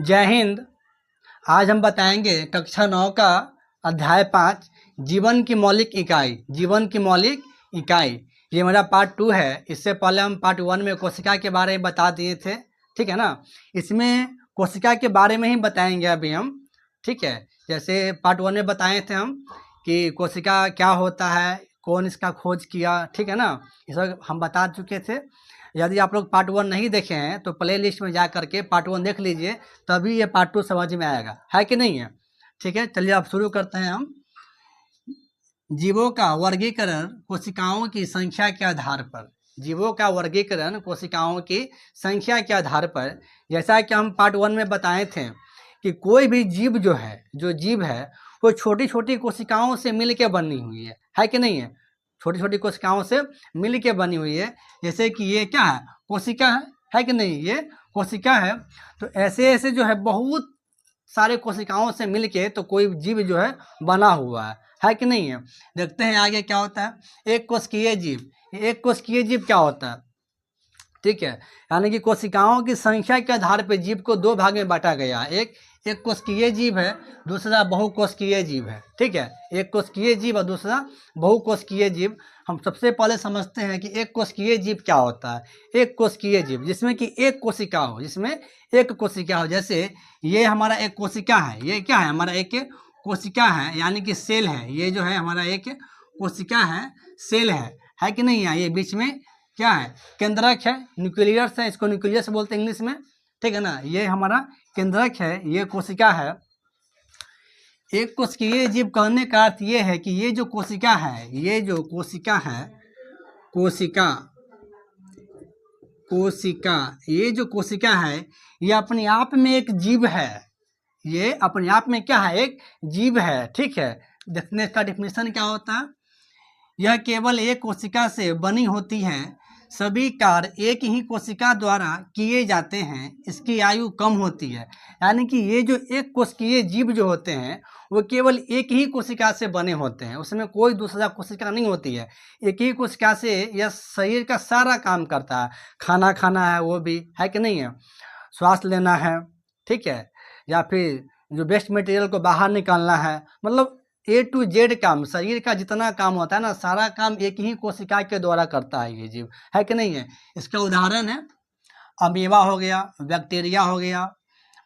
जय हिंद। आज हम बताएंगे कक्षा 9 का अध्याय 5 जीवन की मौलिक इकाई। जीवन की मौलिक इकाई ये मेरा पार्ट 2 है। इससे पहले हम पार्ट 1 में कोशिका के बारे में बता दिए थे, ठीक है ना। इसमें कोशिका के बारे में ही बताएंगे अभी हम, ठीक है। जैसे पार्ट 1 में बताए थे हम कि कोशिका क्या होता है, कौन इसका खोज किया, ठीक है ना। ये सब हम बता चुके थे। यदि आप लोग पार्ट 1 नहीं देखे हैं तो प्ले लिस्ट में जा करके पार्ट 1 देख लीजिए, तभी ये पार्ट 2 समझ में आएगा, है कि नहीं है। ठीक है, चलिए अब शुरू करते हैं हम। जीवों का वर्गीकरण कोशिकाओं की संख्या के आधार पर। जीवों का वर्गीकरण कोशिकाओं की संख्या के आधार पर, जैसा कि हम पार्ट 1 में बताए थे कि कोई भी जीव जो जीव है वो छोटी छोटी कोशिकाओं से मिल के बनी हुई है कि नहीं है। छोटी छोटी कोशिकाओं से मिल के बनी हुई है। जैसे कि ये क्या है, कोशिका है कि नहीं, ये कोशिका है। तो ऐसे ऐसे जो है बहुत सारे कोशिकाओं से मिलके तो कोई जीव जो है बना हुआ है कि नहीं है। देखते हैं आगे क्या होता है। एक कोशिकीय जीव। एक कोशिकीय जीव क्या होता है, ठीक है। यानी कि कोशिकाओं की संख्या के आधार पर जीव को दो भाग में बांटा गया है। एक कोशिकीय जीव है, दूसरा बहुकोशिकीय जीव है, ठीक है। एक कोशिकीय जीव और दूसरा बहुकोशिकीय जीव। हम सबसे पहले समझते हैं कि एक कोशिकीय जीव क्या होता है। एक कोशिकीय जीव जिसमें कि एक कोशिका हो, जिसमें एक कोशिका हो। जैसे ये हमारा एक कोशिका है, ये क्या है, हमारा एक कोशिका है, यानी कि सेल है। ये जो है हमारा एक कोशिका है, सेल है कि नहीं है। ये बीच में क्या है, केंद्रक है, न्यूक्लियस है, इसको न्यूक्लियस बोलते हैं इंग्लिश में, ठीक है ना। ये हमारा केंद्रक है, ये कोशिका है। एक कोशिकीय जीव कहने का अर्थ ये है कि ये जो कोशिका है, ये जो कोशिका है, कोशिका कोशिका ये जो कोशिका है ये अपने आप में एक जीव है। ये अपने आप में क्या है, एक जीव है, ठीक है। देखने का डेफिनेशन क्या होता है। यह केवल एक कोशिका से बनी होती है। सभी कार्य एक ही कोशिका द्वारा किए जाते हैं। इसकी आयु कम होती है। यानी कि ये जो एक कोशिकीय जीव जो होते हैं वो केवल एक ही कोशिका से बने होते हैं, उसमें कोई दूसरा कोशिका नहीं होती है। एक ही कोशिका से यह शरीर का सारा काम करता है। खाना खाना है वो भी, है कि नहीं है, श्वास लेना है, ठीक है, या फिर जो वेस्ट मटेरियल को बाहर निकालना है, मतलब A to Z काम, शरीर का जितना काम होता है ना, सारा काम एक ही कोशिका के द्वारा करता है ये जीव, है कि नहीं है। इसका उदाहरण है अमीबा हो गया, बैक्टीरिया हो गया,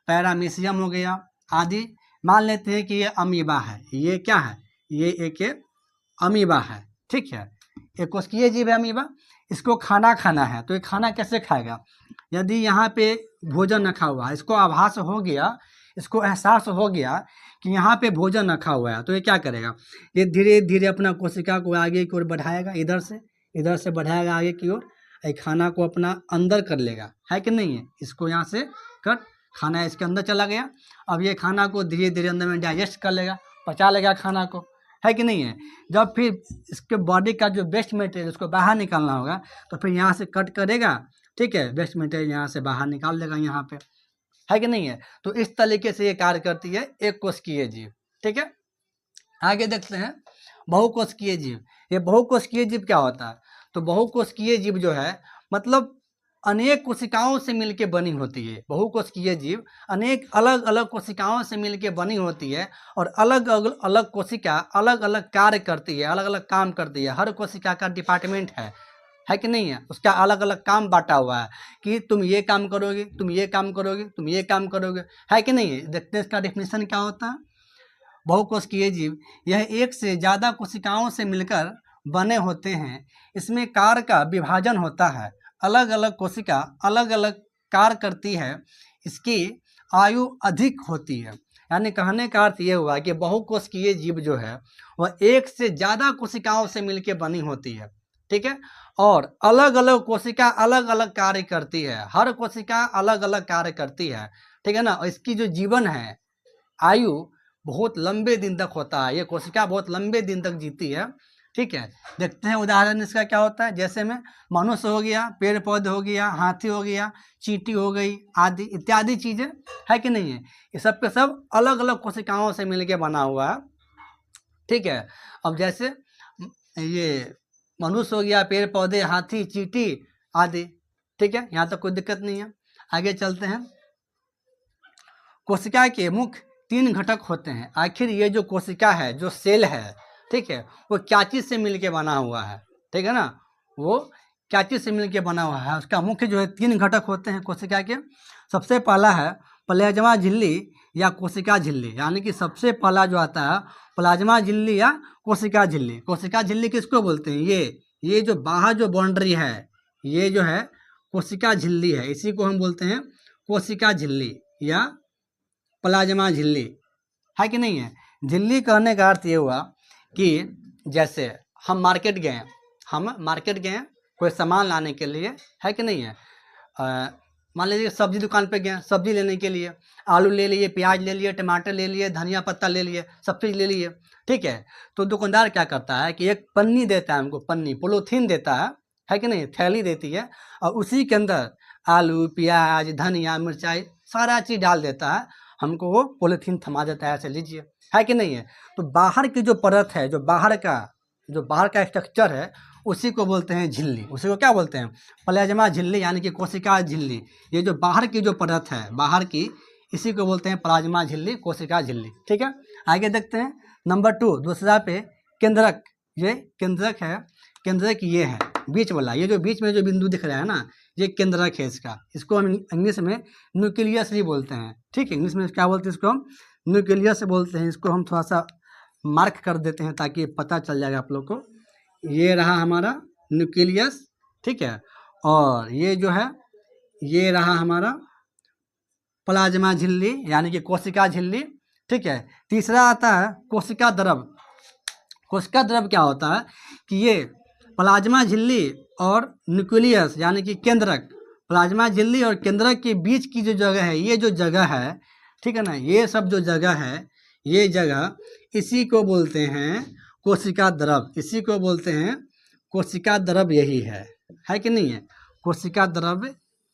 पैरामीशियम हो गया आदि। मान लेते हैं कि ये अमीबा है, ये क्या है, ये एक अमीबा है, ठीक है। एक कोशिकीय जीव है अमीबा। इसको खाना खाना है तो ये खाना कैसे खाएगा। यदि यहाँ पे भोजन रखा हुआ है, इसको आभास हो गया, इसको एहसास हो गया कि यहाँ पे भोजन रखा हुआ है, तो ये क्या करेगा, ये धीरे धीरे अपना कोशिका को आगे की ओर बढ़ाएगा, इधर से बढ़ाएगा आगे की ओर। खाना को अपना अंदर कर लेगा, है कि नहीं है। इसको यहाँ से कट, खाना इसके अंदर चला गया। अब ये खाना को धीरे धीरे अंदर में डाइजेस्ट कर लेगा, पचा लेगा खाना को, है कि नहीं है। जब फिर इसके बॉडी का जो वेस्ट मटेरियल उसको बाहर निकालना होगा तो फिर यहाँ से कट करेगा, ठीक है, वेस्ट मटेरियल यहाँ से बाहर निकाल देगा यहाँ पे, है कि नहीं है। तो इस तरीके से ये कार्य करती है एक कोशिकीय जीव, ठीक है। आगे देखते हैं बहुकोशिकीय जीव। ये बहुकोशिकीय जीव क्या होता है, तो बहुकोशिकीय जीव जो है मतलब अनेक कोशिकाओं से मिलकर बनी होती है। बहुकोशिकीय जीव अनेक अलग अलग कोशिकाओं से मिलकर बनी होती है और अलग अलग कोशिका अलग अलग कार्य करती है, अलग अलग काम करती है। हर कोशिका का डिपार्टमेंट है कि नहीं है, उसका अलग अलग काम बांटा हुआ है कि तुम ये काम करोगे, तुम ये काम करोगे, तुम ये काम करोगे, है कि नहीं है। देखते हैं इसका डेफिनेशन क्या होता है। बहुकोशिकीय जीव यह एक से ज़्यादा कोशिकाओं से मिलकर बने होते हैं। इसमें कार्य का विभाजन होता है, अलग अलग कोशिका अलग अलग कार्य करती है। इसकी आयु अधिक होती है। यानी कहने का अर्थ ये हुआ कि बहुकोशिकीय जीव जो है वह एक से ज़्यादा कोशिकाओं से मिलकर बनी होती है, ठीक है। और अलग अलग कोशिका अलग अलग कार्य करती है, हर कोशिका अलग अलग कार्य करती है, ठीक है ना। और इसकी जो जीवन है, आयु बहुत लंबे दिन तक होता है। ये कोशिका बहुत लंबे दिन तक जीती है, ठीक है। देखते हैं उदाहरण इसका क्या होता है। जैसे में मनुष्य हो गया, पेड़ पौधे हो गया, हाथी हो गया, चींटी हो गई आदि इत्यादि चीज़ें, है कि नहीं है। ये सब के सब अलग अलग कोशिकाओं से मिलकर बना हुआ है, ठीक है। अब जैसे ये मनुष्य हो गया, पेड़ पौधे, हाथी, चींटी आदि, ठीक है, यहाँ तक कोई दिक्कत नहीं है। आगे चलते हैं। कोशिका के मुख्य 3 घटक होते हैं। आखिर ये जो कोशिका है, जो सेल है, ठीक है, वो क्या चीज़ से मिलके बना हुआ है, ठीक है ना, वो क्या चीज़ से मिलके बना हुआ है। उसका मुख्य जो है 3 घटक होते हैं कोशिका के। सबसे पहला है प्लाज्मा झिल्ली या कोशिका झिल्ली, यानी कि सबसे पहला जो आता है प्लाज्मा झिल्ली या कोशिका झिल्ली। कोशिका झिल्ली किसको बोलते हैं? ये जो बाहर जो बाउंड्री है, ये जो है कोशिका झिल्ली है, इसी को हम बोलते हैं कोशिका झिल्ली या प्लाज्मा झिल्ली, है कि नहीं है। झिल्ली कहने का अर्थ ये हुआ कि जैसे हम मार्केट गए कोई सामान लाने के लिए, है कि नहीं है। मान लीजिए सब्जी दुकान पे गए सब्जी लेने के लिए, आलू ले लिए, प्याज ले लिए, टमाटर ले लिए, धनिया पत्ता ले लिए, सब चीज़ ले लिए, ठीक है। तो दुकानदार क्या करता है कि एक पन्नी देता है हमको, पन्नी पोलोथीन देता है कि नहीं, थैली देती है, और उसी के अंदर आलू, प्याज, धनिया, मिर्चाई सारा चीज़ डाल देता है, हमको वो पॉलीथीन थमा देता है, ऐसे लीजिए, है कि नहीं है। तो बाहर की जो परत है, जो बाहर का स्ट्रक्चर है, उसी को बोलते हैं झिल्ली। उसी को क्या बोलते हैं? प्लाज्मा झिल्ली, यानी कि कोशिका झिल्ली। ये जो बाहर की जो परत है, बाहर की, इसी को बोलते हैं प्लाज्मा झिल्ली, कोशिका झिल्ली, ठीक है। आगे देखते हैं नंबर 2, दूसरा पे केंद्रक। ये केंद्रक है, केंद्रक ये है बीच वाला, ये जो बीच में जो बिंदु दिख रहा है ना, ये केंद्रक है इसका। इसको हम इंग्लिश में न्यूक्लियस भी बोलते हैं, ठीक है। इंग्लिश में क्या बोलते हैं इसको? हम न्यूक्लियस बोलते हैं। इसको हम थोड़ा सा मार्क कर देते हैं ताकि पता चल जाएगा आप लोग को। ये रहा हमारा न्यूक्लियस, ठीक है, और ये जो है ये रहा हमारा प्लाज्मा झिल्ली यानी कि कोशिका झिल्ली, ठीक है। तीसरा आता है कोशिका द्रव। कोशिका द्रव क्या होता है कि ये प्लाज्मा झिल्ली और न्यूक्लियस यानी कि केंद्रक, प्लाज्मा झिल्ली और केंद्रक के बीच की जो जगह है, ये जो जगह है, ठीक है ना, ये सब जो जगह है, ये जगह, इसी को बोलते हैं कोशिका द्रव। इसी को बोलते हैं कोशिका द्रव, यही है कि नहीं है। कोशिका द्रव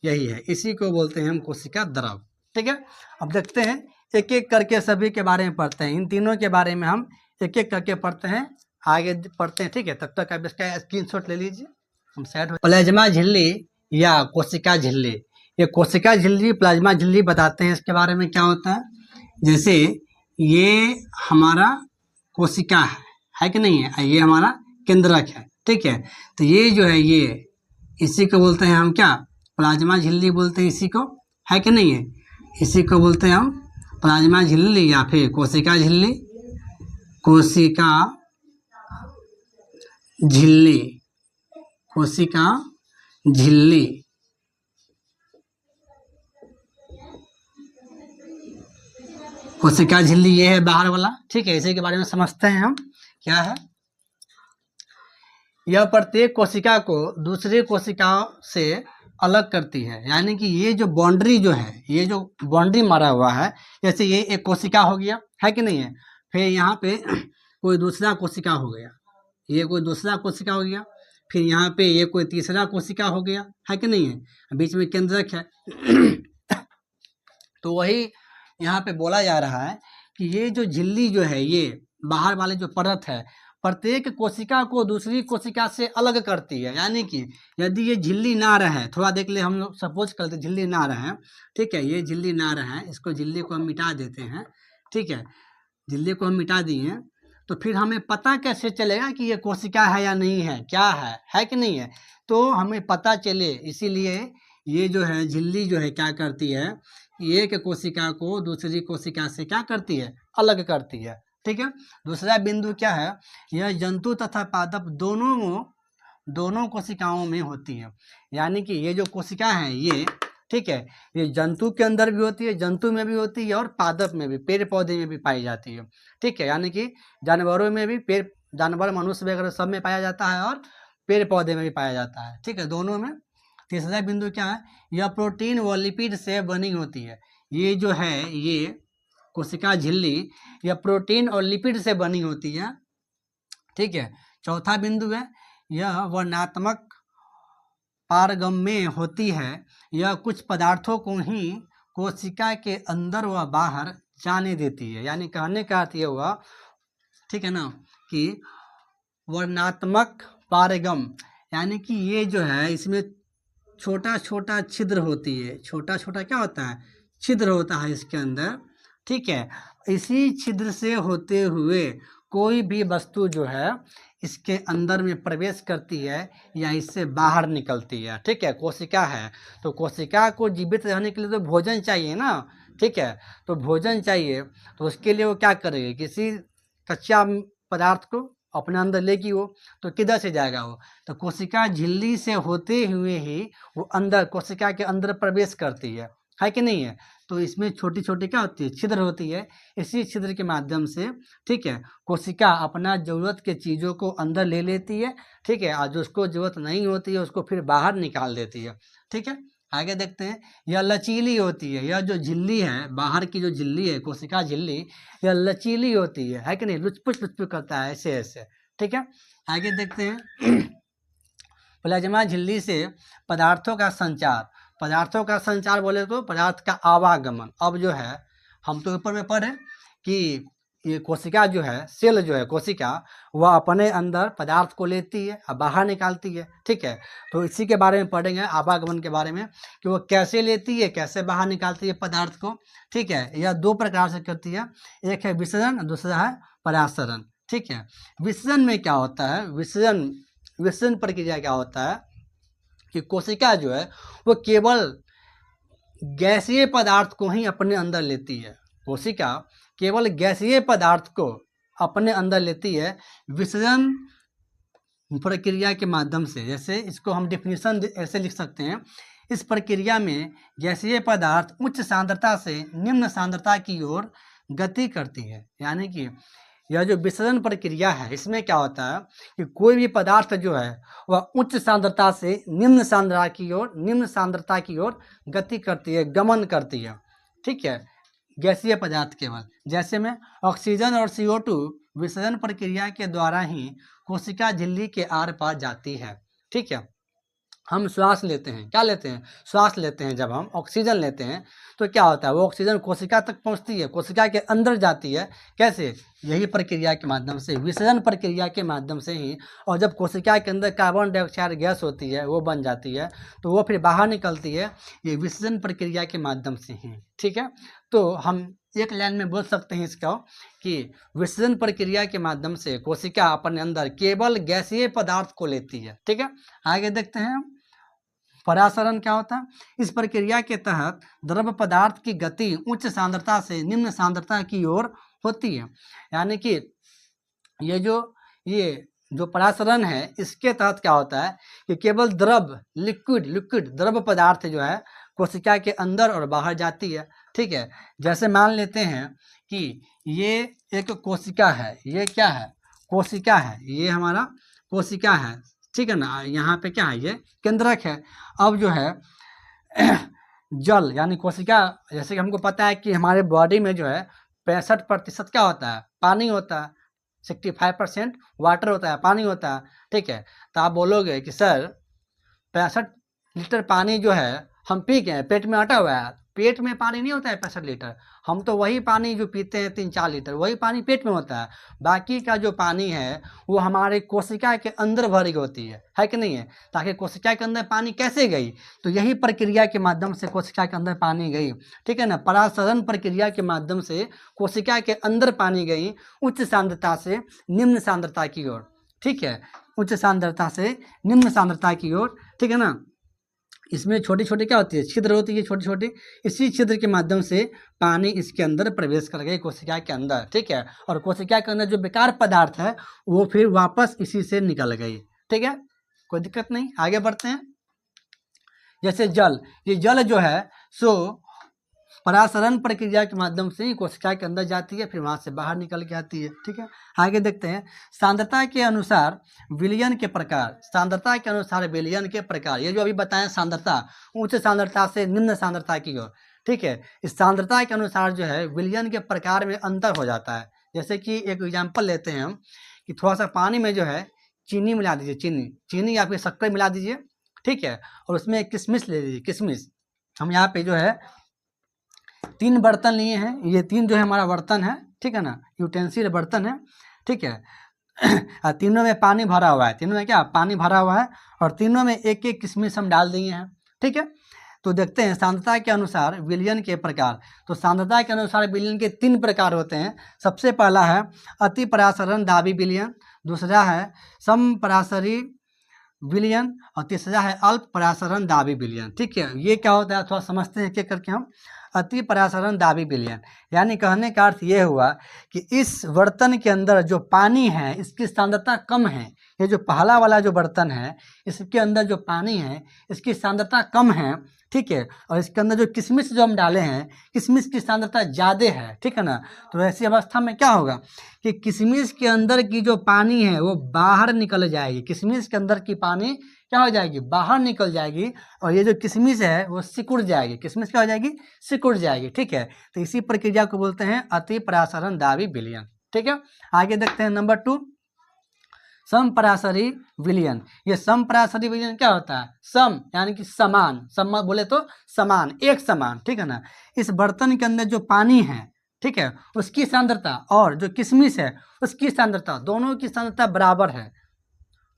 यही है, इसी को बोलते हैं हम कोशिका द्रव, ठीक है। अब देखते हैं एक एक करके सभी के बारे में पढ़ते हैं। इन तीनों के बारे में हम एक एक करके पढ़ते हैं, आगे पढ़ते हैं, ठीक है। तब तक आप इसका स्क्रीनशॉट ले लीजिए, हम सेट हो। प्लाज्मा झिल्ली या कोशिका झिल्ली, ये कोशिका झिल्ली, प्लाज्मा झिल्ली बताते हैं इसके बारे में क्या होता है। जैसे ये हमारा कोशिका है कि नहीं है, ये हमारा केंद्रक है, ठीक है। तो ये जो है ये, इसी को बोलते हैं हम क्या? प्लाज्मा झिल्ली बोलते हैं इसी को, है कि नहीं है। इसी को बोलते हैं हम प्लाज्मा झिल्ली या फिर कोशिका झिल्ली। कोशिका झिल्ली, कोशिका झिल्ली, कोशिका झिल्ली ये है बाहर वाला, ठीक है। इसी के बारे में समझते हैं हम क्या है। यह प्रत्येक कोशिका को दूसरे कोशिकाओं से अलग करती है, यानी कि ये जो बाउंड्री जो है, ये जो बाउंड्री मारा हुआ है, जैसे ये एक कोशिका हो गया, है कि नहीं है। फिर यहाँ पे कोई दूसरा कोशिका हो गया, ये कोई दूसरा कोशिका हो गया, फिर यहाँ पे ये कोई तीसरा कोशिका हो गया, है कि नहीं है। बीच में केंद्रक है। तो वही यहाँ पे बोला जा रहा है कि ये जो झिल्ली जो है, ये बाहर वाले जो परत है, प्रत्येक कोशिका को दूसरी कोशिका से अलग करती है। यानी कि यदि ये झिल्ली ना रहे, थोड़ा देख ले, हम लोग सपोज करते झिल्ली ना रहे, ठीक है, ये झिल्ली ना रहे, इसको झिल्ली को हम मिटा देते हैं, ठीक है। झिल्ली को हम मिटा दिए तो फिर हमें पता कैसे चलेगा कि ये कोशिका है या नहीं है, क्या है कि नहीं है। तो हमें पता चले, इसीलिए ये जो है झिल्ली जो है क्या करती है, एक कोशिका को दूसरी कोशिका से क्या करती है, अलग करती है, ठीक है। दूसरा बिंदु क्या है, यह जंतु तथा पादप दोनों कोशिकाओं में होती है। यानी कि ये जो कोशिका है ये, ठीक है, ये जंतु के अंदर भी होती है, जंतु में भी होती है और पादप में भी, पेड़ पौधे में भी पाई जाती है, ठीक है। यानी कि जानवरों में भी, जानवर, मनुष्य वगैरह सब में पाया जाता है और पेड़ पौधे में भी पाया जाता है, ठीक है, दोनों में। तीसरा बिंदु क्या है, यह प्रोटीन व लिपिड से बनी होती है। ये जो है ये कोशिका झिल्ली, यह प्रोटीन और लिपिड से बनी होती है, ठीक है। चौथा बिंदु है, यह वर्णात्मक पारगम्य होती है। यह कुछ पदार्थों को ही कोशिका के अंदर व बाहर जाने देती है। यानी कहने का अर्थ ये हुआ, ठीक है ना, कि वर्णात्मक पारगम, यानी कि ये जो है इसमें छोटा छोटा छिद्र होती है। छोटा छोटा क्या होता है, छिद्र होता है इसके अंदर, ठीक है। इसी छिद्र से होते हुए कोई भी वस्तु जो है इसके अंदर में प्रवेश करती है या इससे बाहर निकलती है, ठीक है। कोशिका है तो कोशिका को जीवित रहने के लिए तो भोजन चाहिए ना, ठीक है। तो भोजन चाहिए तो उसके लिए वो क्या करेगी, किसी कच्चा पदार्थ को अपने अंदर लेगी वो, तो किधर से जाएगा वो, तो कोशिका झिल्ली से होते हुए ही वो अंदर कोशिका के अंदर प्रवेश करती है कि नहीं है। तो इसमें छोटी छोटी क्या होती है, छिद्र होती है। इसी छिद्र के माध्यम से, ठीक है, कोशिका अपना ज़रूरत के चीज़ों को अंदर ले लेती है, ठीक है, और जिसको ज़रूरत नहीं होती है उसको फिर बाहर निकाल देती है, ठीक है। आगे देखते हैं, यह लचीली होती है। यह जो झिल्ली है, बाहर की जो झिल्ली है, कोशिका झिल्ली, यह लचीली होती है कि नहीं, लुचपुच करता है ऐसे ऐसे, ठीक है। आगे देखते हैं, प्लाज्मा झिल्ली से पदार्थों का संचार बोले तो पदार्थ का आवागमन। अब जो है हम तो ऊपर में पढ़े कि ये कोशिका जो है, सेल जो है कोशिका, वह अपने अंदर पदार्थ को लेती है और बाहर निकालती है, ठीक है। तो इसी के बारे में पढ़ेंगे, आवागमन के बारे में, कि वो कैसे लेती है, कैसे बाहर निकालती है पदार्थ को, ठीक है। यह दो प्रकार से करती है, एक है विसरण, दूसरा है परासरण, ठीक है। विसरण में क्या होता है, विसरण प्रक्रिया क्या होता है कि कोशिका जो है वो केवल गैसीय पदार्थ को ही अपने अंदर लेती है। कोशिका केवल गैसीय पदार्थ को अपने अंदर लेती है विसरण प्रक्रिया के माध्यम से। जैसे इसको हम डिफिनीशन ऐसे लिख सकते हैं, इस प्रक्रिया में गैसीय पदार्थ उच्च सांद्रता से निम्न सांद्रता की ओर गति करती है। यानी कि यह जो विसरण प्रक्रिया है, इसमें क्या होता है कि कोई भी पदार्थ जो है वह उच्च सांद्रता से निम्न सांद्रता की ओर गति करती है, गमन करती है, ठीक है, गैसीय पदार्थ केवल। जैसे में ऑक्सीजन और CO2 विसरण प्रक्रिया के द्वारा ही कोशिका झिल्ली के आर पार जाती है, ठीक है। हम श्वास लेते हैं, क्या लेते हैं, श्वास लेते हैं, जब हम ऑक्सीजन लेते हैं तो क्या होता है, वो ऑक्सीजन कोशिका तक पहुंचती है, कोशिका के अंदर जाती है, कैसे, यही प्रक्रिया के माध्यम से, विसरण प्रक्रिया के माध्यम से ही। और जब कोशिका के अंदर कार्बन डाइऑक्साइड गैस होती है, वो बन जाती है, तो वो फिर बाहर निकलती है, ये विसरण प्रक्रिया के माध्यम से ही, ठीक है। तो हम एक लाइन में बोल सकते हैं इसका कि विसरण प्रक्रिया के माध्यम से कोशिका अपने अंदर केवल गैसीय पदार्थ को लेती है, ठीक है। आगे देखते हैं परासरण क्या होता है। इस प्रक्रिया के तहत द्रव पदार्थ की गति उच्च सांद्रता से निम्न सांद्रता की ओर होती है। यानी कि ये जो परासरण है, इसके तहत क्या होता है कि केवल द्रव, लिक्विड द्रव पदार्थ जो है कोशिका के अंदर और बाहर जाती है, ठीक है। जैसे मान लेते हैं कि ये एक कोशिका है, ये क्या है, कोशिका है, ये हमारा कोशिका है, ठीक है ना। यहाँ पे क्या है, ये केंद्रक है। अब जो है जल यानी कोशिका, जैसे कि हमको पता है कि हमारे बॉडी में जो है 65% क्या होता है, पानी होता है, 65% वाटर होता है, पानी होता है, ठीक है। तो आप बोलोगे कि सर 65 लीटर पानी जो है हम पी गए, पेट में अटा हुआ है, पेट में पानी नहीं होता है 65 लीटर, हम तो वही पानी जो पीते हैं 3-4 लीटर, वही पानी पेट में होता है। बाकी का जो पानी है वो हमारे कोशिका के अंदर भरी होती है कि नहीं है। ताकि कोशिका के अंदर पानी कैसे गई, तो यही प्रक्रिया के माध्यम से कोशिका के अंदर पानी गई, ठीक है ना। परासरण प्रक्रिया के माध्यम से कोशिका के अंदर पानी गई उच्च सांद्रता से निम्न सांद्रता की ओर, ठीक है, उच्च सांद्रता से निम्न सांद्रता की ओर, ठीक है ना। इसमें छोटी छोटी क्या होती है, छिद्र होती है छोटी छोटी, इसी छिद्र के माध्यम से पानी इसके अंदर प्रवेश कर गई कोशिका के अंदर, ठीक है। और कोशिका के अंदर जो बेकार पदार्थ है वो फिर वापस इसी से निकल गई, ठीक है, कोई दिक्कत नहीं। आगे बढ़ते हैं। जैसे जल, ये जल जो है सो परासरण प्रक्रिया के माध्यम से ही कोशिका के अंदर जाती है, फिर वहाँ से बाहर निकल के आती है, ठीक है। आगे देखते हैं सांद्रता के अनुसार विलयन के प्रकार। सांद्रता के अनुसार विलयन के प्रकार, ये जो अभी बताएं सांद्रता, उच्च सांद्रता से निम्न सांद्रता की ओर, ठीक है। इस सांद्रता के अनुसार जो है विलयन के प्रकार में अंतर हो जाता है। जैसे कि एक एग्जाम्पल लेते हैं हम कि थोड़ा सा पानी में जो है चीनी मिला दीजिए, चीनी या फिर शक्कर मिला दीजिए, ठीक है, और उसमें किशमिश ले लीजिए, किशमिश। हम यहाँ पे जो है 3 बर्तन लिए हैं, ये 3 जो है हमारा बर्तन है, ठीक है ना, यूटेंसिल बर्तन है, ठीक है। तीनों में पानी भरा हुआ है, तीनों में क्या पानी भरा हुआ है, और तीनों में एक एक किशमिश हम डाल दिए हैं, ठीक है। तो देखते हैं सांद्रता के अनुसार विलयन के प्रकार। तो सांद्रता के अनुसार विलयन के 3 प्रकार होते हैं। सबसे पहला है अति परासरण दाबी विलयन, दूसरा है समपरासरी विलयन और तीसरा है अल्प परासरण दाबी विलयन। ठीक है, ये क्या होता है थोड़ा समझते हैं क्या करके हम। अति परासरण दाबी विलयन यानी कहने का अर्थ ये हुआ कि इस बर्तन के अंदर जो पानी है इसकी सांद्रता कम है। ये जो पहला वाला जो बर्तन है इसके अंदर जो पानी है इसकी सांद्रता कम है, ठीक है, और इसके अंदर जो किशमिश जो हम डाले हैं किशमिश की सांद्रता ज़्यादा है, ठीक है ना। तो ऐसी अवस्था में क्या होगा कि किशमिश के अंदर की जो पानी है वो बाहर निकल जाएगी। किशमिश के अंदर की पानी क्या हो जाएगी, बाहर निकल जाएगी, और ये जो किशमिश है वो सिकुड़ जाएगी। किशमिश क्या हो जाएगी, सिकुड़ जाएगी, ठीक है। तो इसी प्रक्रिया को बोलते हैं अति परासरण दाबी विलयन, ठीक है। आगे देखते हैं नंबर 2 समपरासरी विलयन। ये समपरासरी विलयन क्या होता है, सम यानी कि समान, सम बोले तो समान, एक समान, ठीक है ना। इस बर्तन के अंदर जो पानी है, ठीक है, उसकी सांद्रता और जो किशमिश है उसकी सांद्रता, दोनों की सांद्रता बराबर है।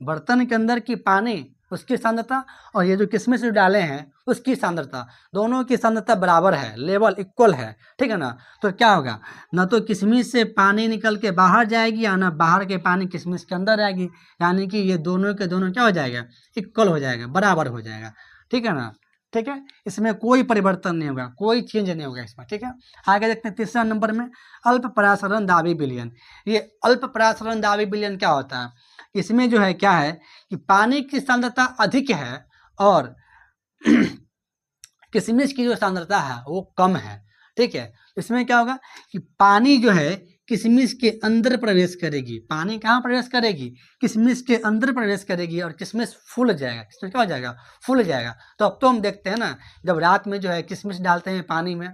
बर्तन के अंदर की पानी उसकी सांद्रता और ये जो किशमिश जो डाले हैं उसकी सांद्रता, दोनों की सांद्रता बराबर है, लेवल इक्वल है, ठीक है ना। तो क्या होगा, ना तो किशमिश से पानी निकल के बाहर जाएगी या ना बाहर के पानी किशमिश के अंदर आएगी, यानी कि ये दोनों के दोनों क्या हो जाएगा, इक्वल हो जाएगा, बराबर हो जाएगा, ठीक है ना। ठीक है, इसमें कोई परिवर्तन नहीं होगा, कोई चेंज नहीं होगा इसमें, ठीक है। आगे देखते हैं तीसरा नंबर में अल्प परासरण दाबी विलयन। ये अल्प परासरण दाबी विलयन क्या होता है, इसमें जो है क्या है कि पानी की सांद्रता अधिक है और किशमिश की जो सांद्रता है वो कम है, ठीक है। इसमें क्या होगा कि पानी जो है किशमिश के अंदर प्रवेश करेगी। पानी कहाँ प्रवेश करेगी, किशमिश के अंदर प्रवेश करेगी और किशमिश फूल जाएगा। किशमिश क्या हो जाएगा, फूल जाएगा। तो अब तो हम देखते हैं ना, जब रात में जो है किशमिश डालते हैं पानी में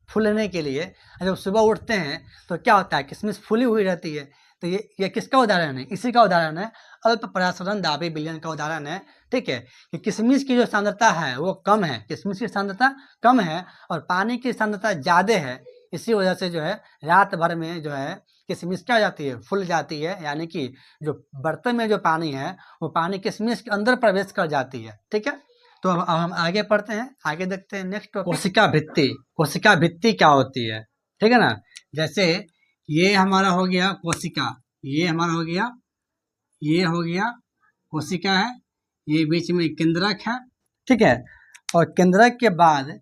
फूलने के लिए, जब सुबह उठते हैं तो क्या होता है, किशमिश फूली हुई रहती है। तो ये किसका उदाहरण है, इसी का उदाहरण है, अल्प परासरण दाबी विलयन का उदाहरण है, ठीक है। कि किशमिश की जो सांद्रता है वो कम है, किशमिश की सांद्रता कम है और पानी की सांद्रता ज़्यादा है। इसी वजह से जो है रात भर में जो है किशमिश क्या हो जाती है, फूल जाती है, यानी कि जो बर्तन में जो पानी है वो पानी किशमिश के अंदर प्रवेश कर जाती है, ठीक है। तो अब हम आगे पढ़ते हैं, आगे देखते हैं नेक्स्ट टॉपिक, कोशिका भित्ति। कोशिका भित्ति क्या होती है, ठीक है ना। जैसे ये हमारा हो गया कोशिका, ये हमारा हो गया, ये हो गया कोशिका है, ये बीच में केंद्रक है, ठीक है। और केंद्रक के बाद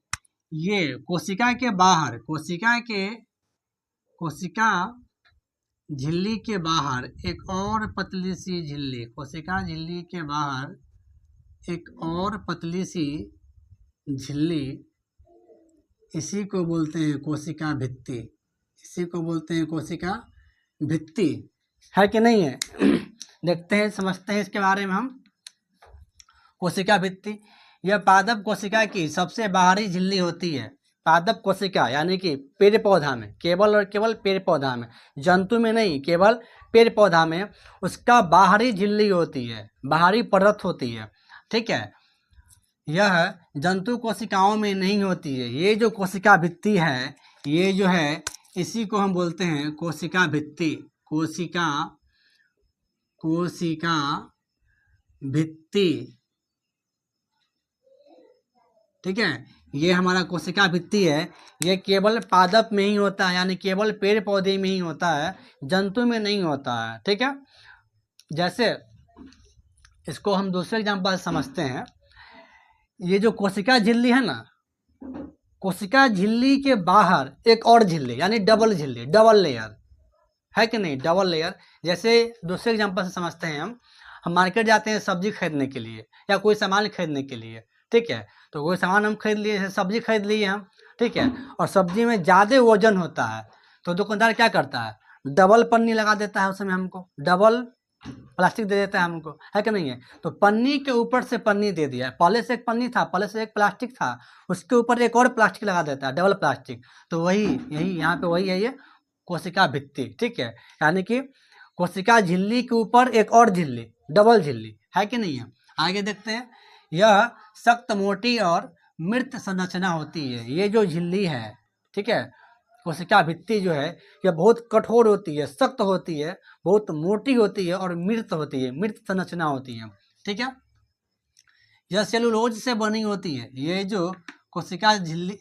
ये कोशिका के बाहर, कोशिका झिल्ली के बाहर एक और पतली सी झिल्ली, कोशिका झिल्ली के बाहर एक और पतली सी झिल्ली, इसी को बोलते हैं कोशिका भित्ति। इसी को बोलते हैं कोशिका भित्ति, है कि नहीं है। देखते हैं, समझते हैं इसके बारे में हम। कोशिका भित्ति यह पादप कोशिका की सबसे बाहरी झिल्ली होती है। पादप कोशिका यानी कि पेड़ पौधा में, केवल और केवल पेड़ पौधा में, जंतु में नहीं, केवल पेड़ पौधा में उसका बाहरी झिल्ली होती है, बाहरी परत होती है, ठीक है। यह जंतु कोशिकाओं में नहीं होती है। ये जो कोशिका भित्ति है, ये जो है इसी को हम बोलते हैं कोशिका भित्ति। कोशिका भित्ति, ठीक है। ये हमारा कोशिका भित्ति है। ये केवल पादप में ही होता है, यानी केवल पेड़ पौधे में ही होता है, जंतु में नहीं होता है, ठीक है। जैसे इसको हम दूसरे एग्जांपल से समझते हैं। ये जो कोशिका झिल्ली है ना, कोशिका झिल्ली के बाहर एक और झिल्ली, यानी डबल झिल्ली, डबल लेयर, है कि नहीं, डबल लेयर। जैसे दूसरे एग्जांपल से समझते हैं हम मार्केट जाते हैं सब्जी खरीदने के लिए या कोई सामान खरीदने के लिए, ठीक है। तो कोई सामान हम खरीद लिए, जैसे सब्जी खरीद लिए हम, ठीक है, और सब्जी में ज़्यादा वजन होता है तो दुकानदार क्या करता है, डबल पन्नी लगा देता है, उसमें हमको डबल प्लास्टिक दे देता है हमको, है कि नहीं है। तो पन्नी के ऊपर से पन्नी दे दिया, पहले से एक पन्नी था, पहले से एक प्लास्टिक था, उसके ऊपर एक और प्लास्टिक लगा देता है, डबल प्लास्टिक। तो वही यही यहाँ पे वही है, ये कोशिका भित्ति, ठीक है। यानी कि कोशिका झिल्ली के ऊपर एक और झिल्ली, डबल झिल्ली, है कि नहीं है। आगे देखते हैं। यह सख्त, मोटी और मृत संरचना होती है। ये जो झिल्ली है, ठीक है, कोशिका भित्ति जो है यह बहुत कठोर होती है, सख्त होती है, बहुत मोटी होती है और मृत होती है, मृत संरचना होती है, ठीक है। यह सेलुलोज से बनी होती है। ये जो कोशिका झिल्ली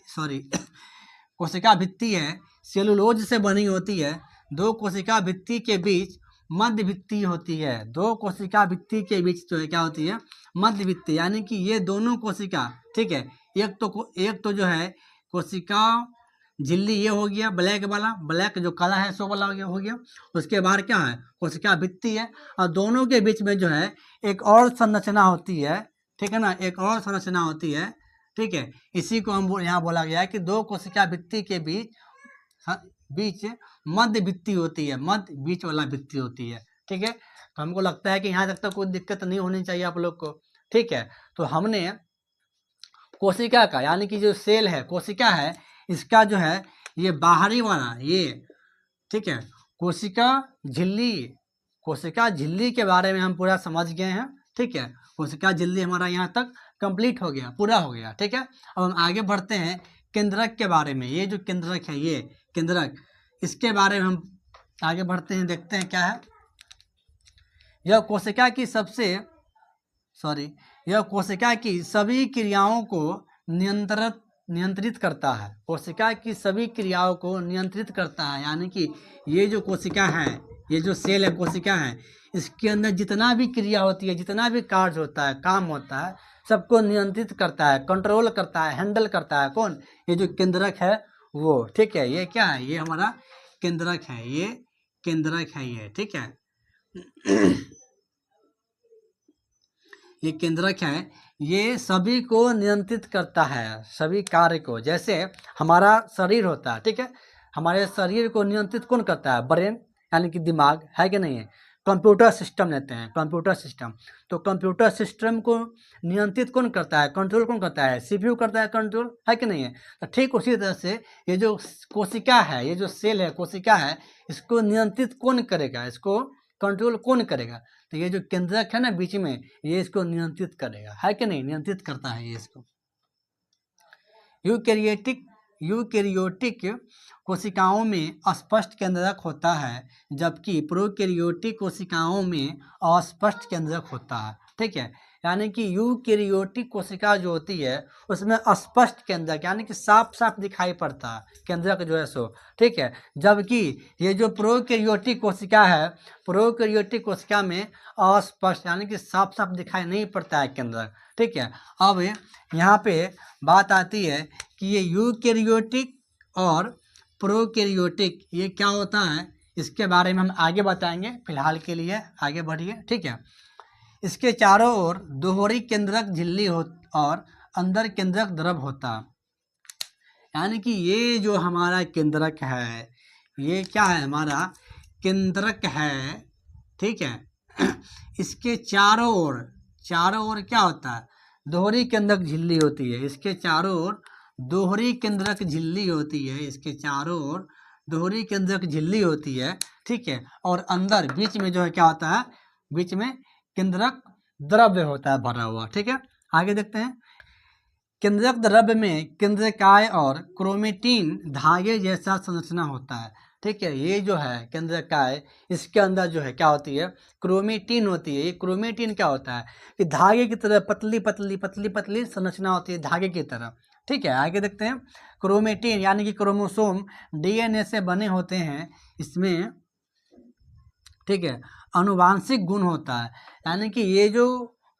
कोशिका भित्ति है, सेलुलोज से बनी होती है। दो कोशिका भित्ति के बीच मध्य भित्ति होती है। दो कोशिका भित्ति के बीच जो है क्या होती है, मध्य भित्ति, यानी कि ये दोनों कोशिका, ठीक है, एक तो जो है कोशिका झिल्ली ये हो गया ब्लैक वाला, ब्लैक जो काला है सो वाला हो गया। उसके बाहर क्या है, कोशिका भित्ति है, और दोनों के बीच में जो है एक और संरचना होती है, ठीक है ना, एक और संरचना होती है, ठीक है। इसी को हम यहाँ बोला गया है कि दो कोशिका भित्ति के बीच मध्य भित्ति होती है, मध्य बीच वाला भित्ति होती है, ठीक है। तो हमको लगता है कि यहाँ तक तो कोई दिक्कत नहीं होनी चाहिए आप लोग को, ठीक है। तो हमने कोशिका का, यानी कि जो सेल है, कोशिका है, इसका जो है ये बाहरी वाला ये, ठीक है, कोशिका झिल्ली के बारे में हम पूरा समझ गए हैं, ठीक है। कोशिका झिल्ली हमारा यहाँ तक कंप्लीट हो गया, पूरा हो गया, ठीक है। अब हम आगे बढ़ते हैं केंद्रक के बारे में। ये जो केंद्रक है, ये केंद्रक, इसके बारे में हम आगे बढ़ते हैं, देखते हैं क्या है। यह कोशिका की सभी क्रियाओं को नियंत्रित करता है। कोशिका की सभी क्रियाओं को नियंत्रित करता है, यानी कि ये जो कोशिका है, ये जो सेल है, कोशिका है, इसके अंदर जितना भी क्रिया होती है, जितना भी कार्य होता है, काम होता है, सबको नियंत्रित करता है, कंट्रोल करता है, हैंडल करता है। कौन? ये जो केंद्रक है वो, ठीक है। ये क्या है, ये हमारा केंद्रक है, ये केंद्रक है, ये, ठीक है। ये केंद्रक है, ये सभी को नियंत्रित करता है, सभी कार्य को। जैसे हमारा शरीर होता है, ठीक है, हमारे शरीर को नियंत्रित कौन करता है? ब्रेन, यानी कि दिमाग, है कि नहीं है। कंप्यूटर सिस्टम लेते हैं, कंप्यूटर सिस्टम, तो कंप्यूटर सिस्टम को नियंत्रित कौन करता है, कंट्रोल कौन करता है? सीपीयू करता है कंट्रोल, है कि नहीं है। तो ठीक उसी तरह से ये जो कोशिका है, ये जो सेल है, कोशिका है, इसको नियंत्रित कौन करेगा, इसको कंट्रोल कौन करेगा? तो ये जो केंद्रक है ना बीच में, ये इसको नियंत्रित करेगा, है कि नहीं, नियंत्रित करता है ये इसको। यूकेरियोटिक कोशिकाओं में अस्पष्ट केंद्रक होता है, जबकि प्रोकैरियोटिक कोशिकाओं में अस्पष्ट केंद्रक होता है, ठीक है। यानी कि यूकेरियोटिक कोशिका जो होती है उसमें अस्पष्ट केंद्रक, यानी कि साफ साफ दिखाई पड़ता है केंद्रक जो है सो, ठीक है। जबकि ये जो प्रोकैरियोटिक कोशिका है, प्रोकैरियोटिक कोशिका में अस्पष्ट, यानी कि साफ साफ दिखाई नहीं पड़ता है केंद्रक, ठीक है। अब यहाँ पे बात आती है कि ये यूकेरियोटिक और प्रोकैरियोटिक ये क्या होता है, इसके बारे में हम आगे बताएंगे। फिलहाल के लिए आगे बढ़िए, ठीक है। इसके चारों ओर दोहरी केंद्रक झिल्ली और अंदर केंद्रक द्रव होता, यानी कि ये जो हमारा केंद्रक है, ये क्या है, हमारा केंद्रक है, ठीक है। इसके चारों ओर क्या होता है, दोहरी केंद्रक झिल्ली होती है। इसके चारों ओर दोहरी केंद्रक झिल्ली होती है, इसके चारों ओर दोहरी केंद्रक झिल्ली होती है, ठीक है। और अंदर बीच में जो है क्या होता है, बीच में केंद्रक द्रव्य होता है भरा हुआ, ठीक है। आगे देखते हैं। केंद्रक द्रव्य में केंद्रकाय और क्रोमेटिन धागे जैसा संरचना होता है, ठीक है। ये जो है केंद्रकाय, इसके अंदर जो है क्या होती है, क्रोमेटिन होती है। ये क्रोमेटिन क्या होता है कि धागे की तरह पतली पतली पतली पतली संरचना होती है धागे की तरह, ठीक है। आगे देखते हैं। क्रोमेटिन यानी कि क्रोमोसोम डीएनए से बने होते हैं, इसमें, ठीक है, आनुवांशिक गुण होता है। यानी कि ये जो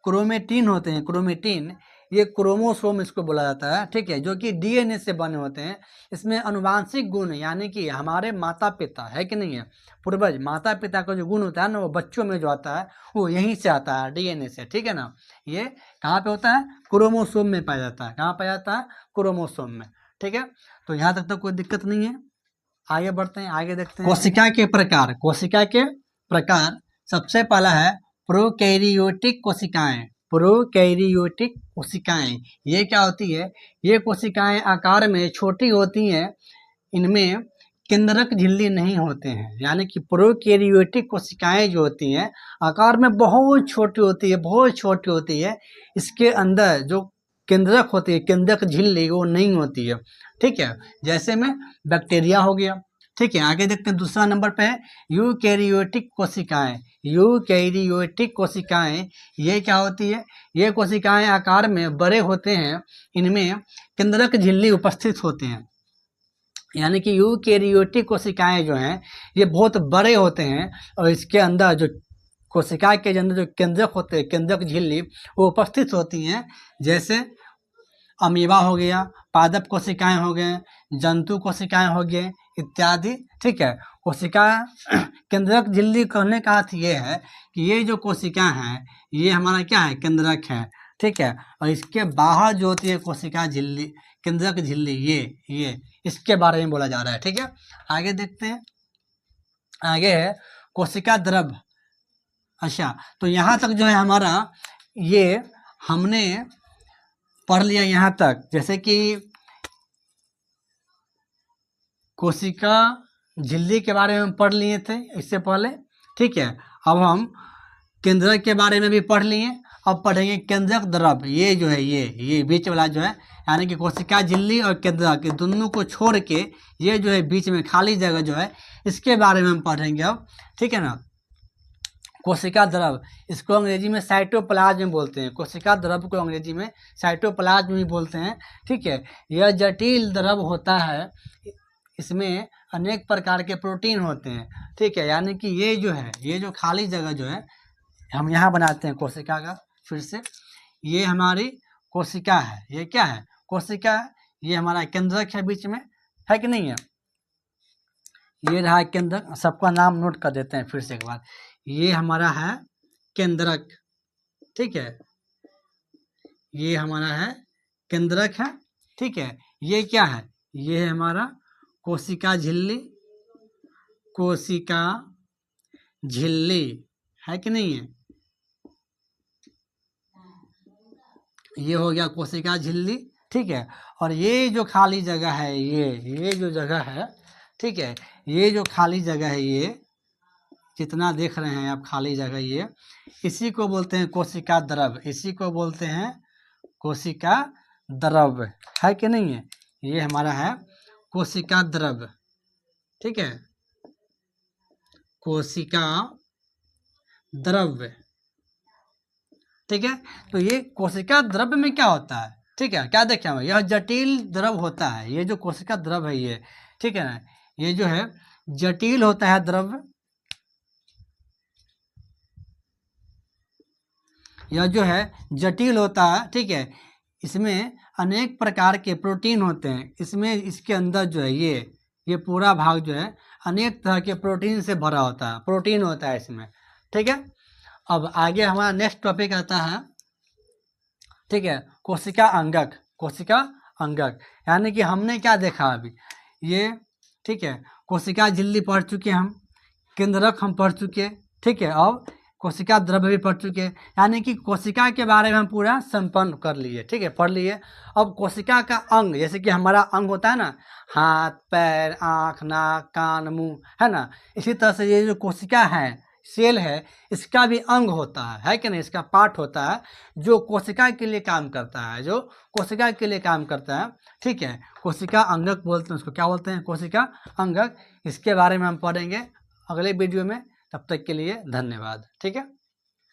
क्रोमेटिन होते हैं, क्रोमेटिन, ये क्रोमोसोम इसको बोला जाता है, ठीक है, जो कि डीएनए से बने होते हैं। इसमें आनुवांशिक गुण, यानी कि हमारे माता पिता, है कि नहीं है, पूर्वज माता पिता का जो गुण होता है ना, वो बच्चों में जो आता है वो यहीं से आता है, डीएनए से, ठीक है ना। ये कहाँ पे होता है, क्रोमोसोम में पाया जाता है। कहाँ पाया जाता है, क्रोमोसोम में, ठीक है। तो यहाँ तक तो कोई दिक्कत नहीं है। आगे बढ़ते हैं, आगे देखते हैं। कोशिका के प्रकार, कोशिका के प्रकार, सबसे पहला है प्रोकैरियोटिक कोशिकाएं। प्रोकैरियोटिक कोशिकाएं ये क्या होती है, ये कोशिकाएं आकार में छोटी होती हैं, इनमें केंद्रक झिल्ली नहीं होते हैं। यानी कि प्रोकैरियोटिक कोशिकाएं जो होती हैं आकार में बहुत छोटी होती है, बहुत छोटी होती है। इसके अंदर जो केंद्रक होती है, केंद्रक झिल्ली, वो नहीं होती है, ठीक है। जैसे में बैक्टीरिया हो गया, ठीक है, आगे देखते हैं दूसरा नंबर पे है यूकैरियोटिक कोशिकाएं। यूकैरियोटिक कोशिकाएं ये क्या होती है? ये कोशिकाएं आकार में बड़े होते हैं, इनमें केंद्रक झिल्ली उपस्थित होते हैं। यानी कि यूकैरियोटिक कोशिकाएं जो हैं ये बहुत बड़े होते हैं और इसके अंदर जो कोशिका के अंदर जो केंद्रक होते हैं, केंद्रक झिल्ली, वो उपस्थित होती हैं। जैसे अमीबा हो गया, पादप कोशिकाएं हो गए, जंतु कोशिकाएं हो गए इत्यादि। ठीक है, कोशिका केंद्रक झिल्ली कहने का अर्थ ये है कि ये जो कोशिका हैं ये हमारा क्या है? केंद्रक है। ठीक है, और इसके बाहर जो होती है कोशिका झिल्ली, केंद्रक झिल्ली, ये इसके बारे में बोला जा रहा है। ठीक है, आगे देखते हैं। आगे है कोशिका द्रव। अच्छा, तो यहाँ तक जो है हमारा ये हमने पढ़ लिया यहाँ तक, जैसे कि कोशिका झिल्ली के बारे में पढ़ लिए थे इससे पहले। ठीक है, अब हम केंद्रक के बारे में भी पढ़ लिए, अब पढ़ेंगे केंद्रक द्रव। ये जो है ये बीच वाला जो है, यानी कि कोशिका झिल्ली और केंद्रक दोनों को छोड़ के ये जो है बीच में खाली जगह जो है, इसके बारे में हम पढ़ेंगे अब। ठीक है ना, कोशिका द्रव, इसको अंग्रेजी में साइटोप्लाज्म बोलते हैं। कोशिका द्रव को अंग्रेजी में साइटोप्लाज्म भी बोलते हैं। ठीक है, यह जटिल द्रव होता है, इसमें अनेक प्रकार के प्रोटीन होते हैं। ठीक है, यानी कि ये जो है, ये जो खाली जगह जो है हम यहाँ बनाते हैं कोशिका का, फिर से ये हमारी कोशिका है। ये क्या है? कोशिका है। ये हमारा केंद्रक है बीच में, है कि नहीं है? ये रहा केंद्रक, सबका नाम नोट कर देते हैं फिर से एक बार। ये हमारा है केंद्रक। ठीक है, ये हमारा है केंद्रक है। ठीक है, ये क्या है? ये है हमारा कोशिका झिल्ली। कोशिका झिल्ली है कि नहीं है? ये हो गया कोशिका झिल्ली। ठीक है, और ये जो खाली जगह है, ये जो जगह है, ठीक है, ये जो खाली जगह है, ये जितना देख रहे हैं आप खाली जगह, ये इसी को बोलते हैं कोशिका द्रव। इसी को बोलते हैं कोशिका द्रव, है कि नहीं है? ये हमारा है कोशिका द्रव। ठीक है, कोशिका द्रव। ठीक है, तो ये कोशिका द्रव में क्या होता है? ठीक है, क्या देखें हम, यह जटिल द्रव होता है। ये जो कोशिका द्रव है ये, ठीक है ना, ये जो है जटिल होता है द्रव। यह जो है जटिल होता है। ठीक है, इसमें अनेक प्रकार के प्रोटीन होते हैं। इसमें इसके अंदर जो है ये पूरा भाग जो है अनेक तरह के प्रोटीन से भरा होता है, प्रोटीन होता है इसमें। ठीक है, अब आगे हमारा नेक्स्ट टॉपिक आता है। ठीक है, कोशिका अंगक। कोशिका अंगक यानी कि हमने क्या देखा अभी, ये ठीक है, कोशिका झिल्ली पढ़ चुके हम, केंद्रक हम पढ़ चुके। ठीक है, अब कोशिका द्रव भी पढ़ चुके, यानी कि कोशिका के बारे में हम पूरा संपन्न कर लिए। ठीक है, पढ़ लिए। अब कोशिका का अंग, जैसे कि हमारा अंग होता है ना, हाथ, पैर, आँख, नाक, कान, मुंह, है ना, इसी तरह से ये जो कोशिका है, सेल है, इसका भी अंग होता है कि नहीं? इसका पार्ट होता है जो कोशिका के लिए काम करता है, जो कोशिका के लिए काम करता है। ठीक है, कोशिका अंगक बोलते हैं उसको। क्या बोलते हैं? कोशिका अंगक। इसके बारे में हम पढ़ेंगे अगले वीडियो में। तब तक के लिए धन्यवाद। ठीक है।